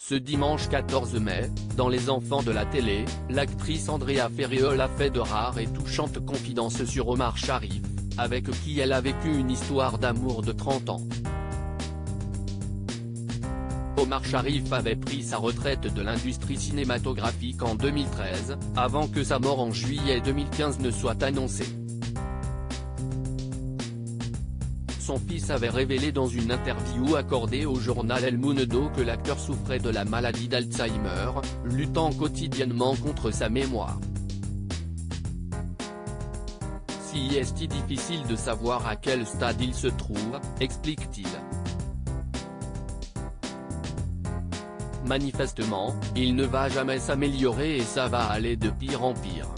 Ce dimanche 14 mai, dans Les Enfants de la télé, l'actrice Andrea Ferriol a fait de rares et touchantes confidences sur Omar Sharif, avec qui elle a vécu une histoire d'amour de 30 ans. Omar Sharif avait pris sa retraite de l'industrie cinématographique en 2013, avant que sa mort en juillet 2015 ne soit annoncée. Son fils avait révélé dans une interview accordée au journal El Mundo que l'acteur souffrait de la maladie d'Alzheimer, luttant quotidiennement contre sa mémoire. Si est difficile de savoir à quel stade il se trouve, explique-t-il. Manifestement, il ne va jamais s'améliorer et ça va aller de pire en pire.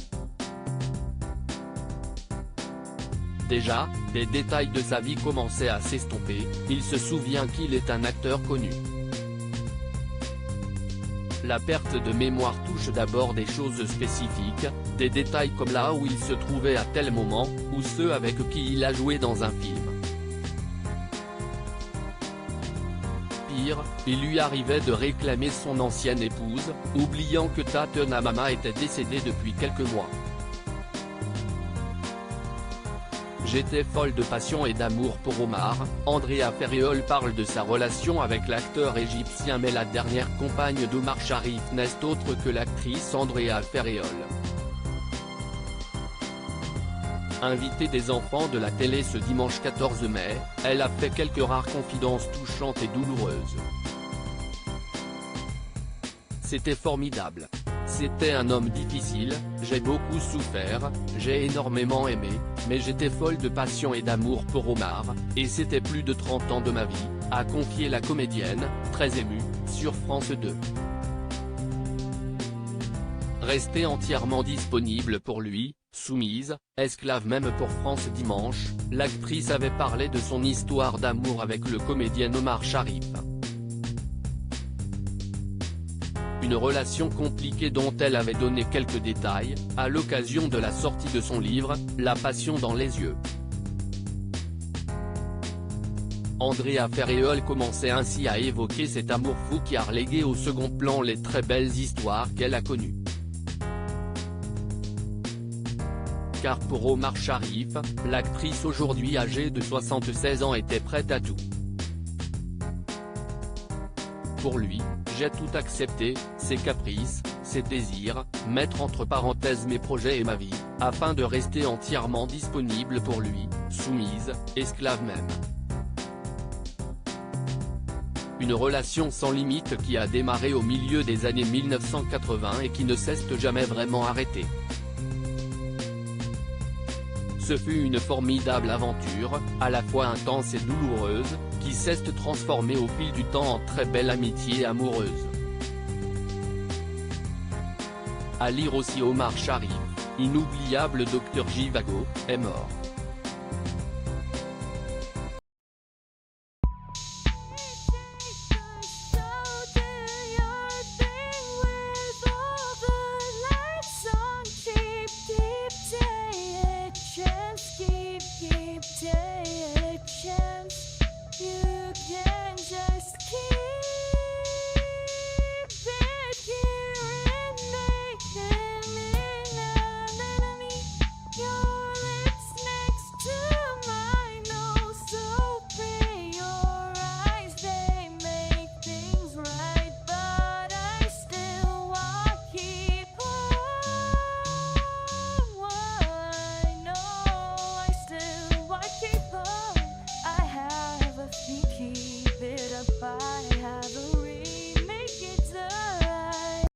Déjà, des détails de sa vie commençaient à s'estomper, il se souvient qu'il est un acteur connu. La perte de mémoire touche d'abord des choses spécifiques, des détails comme là où il se trouvait à tel moment, ou ceux avec qui il a joué dans un film. Pire, il lui arrivait de réclamer son ancienne épouse, oubliant que Tatiana Mama était décédée depuis quelques mois. J'étais folle de passion et d'amour pour Omar, Andrea Ferriol parle de sa relation avec l'acteur égyptien mais la dernière compagne d'Omar Sharif n'est autre que l'actrice Andrea Ferriol. Invitée des Enfants de la télé ce dimanche 14 mai, elle a fait quelques rares confidences touchantes et douloureuses. C'était formidable. C'était un homme difficile, j'ai beaucoup souffert, j'ai énormément aimé, mais j'étais folle de passion et d'amour pour Omar, et c'était plus de 30 ans de ma vie, a confié la comédienne, très émue, sur France 2. Restée entièrement disponible pour lui, soumise, esclave même pour France Dimanche, l'actrice avait parlé de son histoire d'amour avec le comédien Omar Sharif. Une relation compliquée dont elle avait donné quelques détails, à l'occasion de la sortie de son livre, La passion dans les yeux. Andrea Ferriol commençait ainsi à évoquer cet amour fou qui a relégué au second plan les très belles histoires qu'elle a connues. Car pour Omar Sharif, l'actrice aujourd'hui âgée de 76 ans était prête à tout. Pour lui, j'ai tout accepté, ses caprices, ses désirs, mettre entre parenthèses mes projets et ma vie, afin de rester entièrement disponible pour lui, soumise, esclave même. Une relation sans limite qui a démarré au milieu des années 1980 et qui ne s'est jamais vraiment arrêtée. Ce fut une formidable aventure, à la fois intense et douloureuse, qui s'est transformée au fil du temps en très belle amitié amoureuse. À lire aussi Omar Sharif, inoubliable Dr Jivago, est mort.